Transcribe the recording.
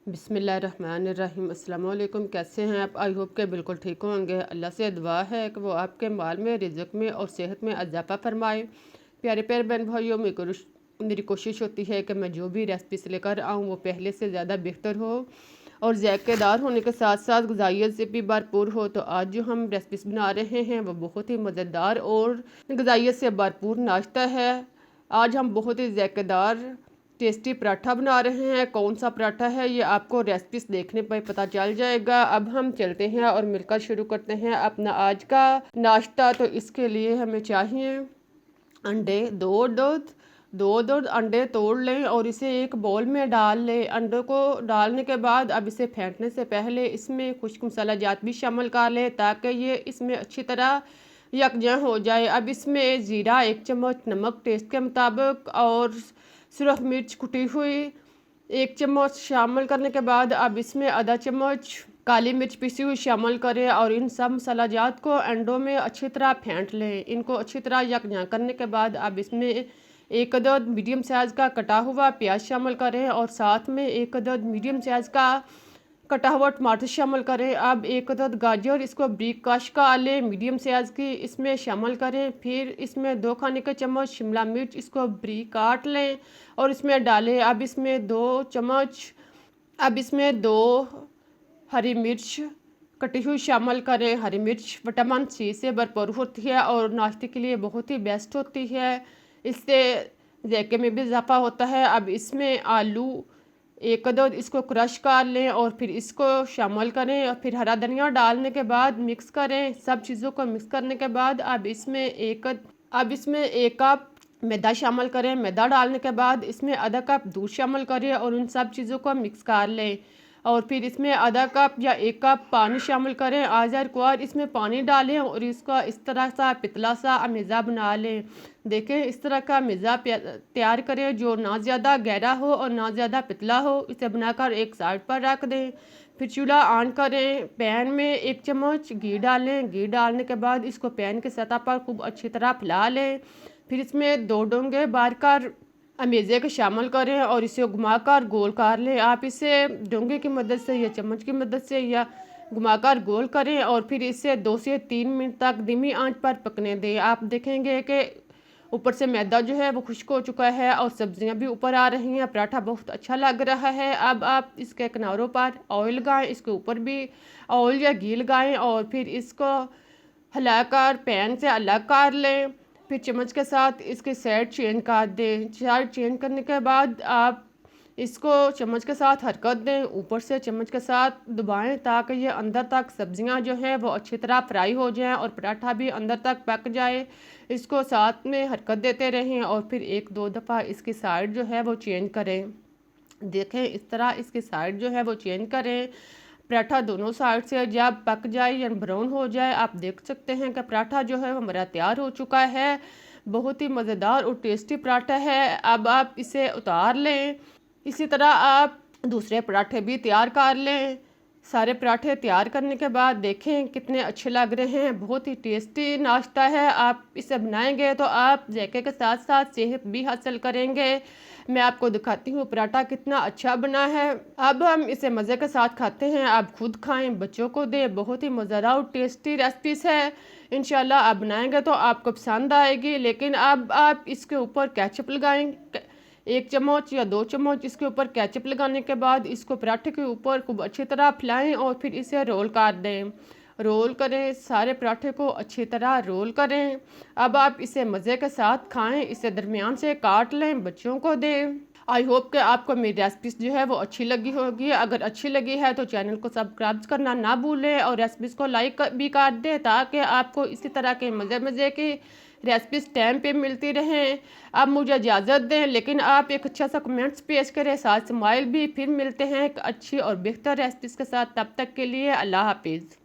बिस्मिल्लाहिर्रहमानिर्रहीम। अस्सलाम वालेकुम। कैसे हैं आप? आई होप के बिल्कुल ठीक होंगे। अल्लाह से दुआ है कि वो आपके माल में, रिज़्क़ में और सेहत में इजाफ़ा फरमाए। प्यारे प्यारे बहन भाइयों, मेरी कोशिश होती है कि मैं जो भी रेसिपीस लेकर आऊँ वो पहले से ज़्यादा बेहतर हो और ज़ायकेदार होने के साथ साथ ग़िज़ाइयत से भी भरपूर हो। तो आज जो हम रेसिपीस बना रहे हैं वो बहुत ही मज़ेदार और ग़िज़ाइयत से भरपूर नाश्ता है। आज हम बहुत ही ज़ायकेदार टेस्टी पराठा बना रहे हैं। कौन सा पराठा है ये आपको रेसिपीस देखने पर पता चल जाएगा। अब हम चलते हैं और मिलकर शुरू करते हैं अपना आज का नाश्ता। तो इसके लिए हमें चाहिए अंडे, दो अंडे तोड़ लें और इसे एक बाउल में डाल लें। अंडों को डालने के बाद अब इसे फेंटने से पहले इसमें खुश्क मसाला जात भी शामिल कर लें ताकि ये इसमें अच्छी तरह यकजा हो जाए। अब इसमें ज़ीरा 1 चम्मच, नमक टेस्ट के मुताबिक और सुरख मिर्च कुटी हुई 1 चम्मच शामिल करने के बाद अब इसमें आधा चम्मच काली मिर्च पिसी हुई शामिल करें और इन सब मसाला जात को अंडों में अच्छी तरह फेंट लें। इनको अच्छी तरह यकजा करने के बाद अब इसमें एक अदद मीडियम साइज़ का कटा हुआ प्याज शामिल करें और साथ में एक अदद मीडियम साइज़ का कटा हुआ टमाटर शामिल करें। अब एक अदद गाजर, इसको ब्रीक काश का लें मीडियम साइज़ की, इसमें शामिल करें। फिर इसमें 2 खाने के चम्मच शिमला मिर्च, इसको ब्रीक काट लें और इसमें डालें। अब इसमें 2 हरी मिर्च कटी हुई शामिल करें। हरी मिर्च विटामिन सी से भरपूर होती है और नाश्ते के लिए बहुत ही बेस्ट होती है। इससे ज़ायके में भी इजाफा होता है। अब इसमें आलू एक अदद, इसको क्रश कर लें और फिर इसको शामिल करें और फिर हरा धनिया डालने के बाद मिक्स करें। सब चीज़ों को मिक्स करने के बाद अब इसमें एक कप मैदा शामिल करें। मैदा डालने के बाद इसमें आधा कप दूध शामिल करें और उन सब चीज़ों को मिक्स कर लें और फिर इसमें आधा कप या 1 कप पानी शामिल करें। आधा रिक्वायर इसमें पानी डालें और इसका इस तरह सा पतला सा अमेज़ा बना लें। देखें इस तरह का अमेज़ा तैयार करें जो ना ज़्यादा गहरा हो और ना ज़्यादा पतला हो। इसे बनाकर एक साइड पर रख दें। फिर चूल्हा ऑन करें। पैन में 1 चम्मच घी डालें। घी डालने के बाद इसको पैन की सतह पर खूब अच्छी तरह फैला लें। फिर इसमें 2 डोंगे बार कर अमेज़े के शामिल करें और इसे घुमाकर गोल कर लें। आप इसे डोंगे की मदद से या चम्मच की मदद से या घुमाकर गोल करें और फिर इसे 2 से 3 मिनट तक धीमी आंच पर पकने दें। आप देखेंगे कि ऊपर से मैदा जो है वो खुश्क हो चुका है और सब्जियां भी ऊपर आ रही हैं। पराठा बहुत अच्छा लग रहा है। अब आप इसके किनारों पर ऑयल लगाएं, इसके ऊपर भी ऑयल या घी लगाएं और फिर इसको हिलाकर पैन से अलग कर लें। फिर चम्मच के साथ इसके साइड चेंज कर दें। साइड चेंज करने के बाद आप इसको चम्मच के साथ हरकत दें, ऊपर से चम्मच के साथ दबाएं ताकि ये अंदर तक सब्जियां जो हैं वो अच्छी तरह फ्राई हो जाएं और पराठा भी अंदर तक पक जाए। इसको साथ में हरकत देते रहें और फिर 1-2 दफ़ा इसकी साइड जो है वो चेंज करें। देखें इस तरह इसकी साइड जो है वो चेंज करें। पराठा दोनों साइड से जब पक जाए या ब्राउन हो जाए आप देख सकते हैं कि पराठा जो है हमारा तैयार हो चुका है। बहुत ही मज़ेदार और टेस्टी पराठा है। अब आप इसे उतार लें। इसी तरह आप दूसरे पराठे भी तैयार कर लें। सारे पराठे तैयार करने के बाद देखें कितने अच्छे लग रहे हैं। बहुत ही टेस्टी नाश्ता है। आप इसे बनाएंगे तो आप ज़ायके के साथ साथ सेहत भी हासिल करेंगे। मैं आपको दिखाती हूँ पराठा कितना अच्छा बना है। अब हम इसे मज़े के साथ खाते हैं। आप खुद खाएं, बच्चों को दें। बहुत ही मज़ेदार और टेस्टी रेसिपीज़ है। इंशाल्लाह आप बनाएंगे तो आपको पसंद आएगी। लेकिन अब आप इसके ऊपर केचप लगाएं। 1 चम्मच या 2 चम्मच इसके ऊपर केचप लगाने के बाद इसको पराठे के ऊपर खूब अच्छी तरह फैलाएं और फिर इसे रोल कर दें। रोल करें, सारे पराठे को अच्छी तरह रोल करें। अब आप इसे मज़े के साथ खाएं। इसे दरमियान से काट लें, बच्चों को दें। आई होप कि आपको मेरी रेसिपीज़ जो है वो अच्छी लगी होगी। अगर अच्छी लगी है तो चैनल को सब्सक्राइब करना ना भूलें और रेसिपीज़ को लाइक भी कर दें ताकि आपको इसी तरह के मज़े की रेसिपीज़ टाइम पे मिलती रहें। अब मुझे इजाज़त दें, लेकिन आप एक अच्छा सा कमेंट्स पेश करें, साथ स्माइल भी। फिर मिलते हैं एक अच्छी और बेहतर रेसिपीज़ के साथ। तब तक के लिए अल्लाह हाफिज़।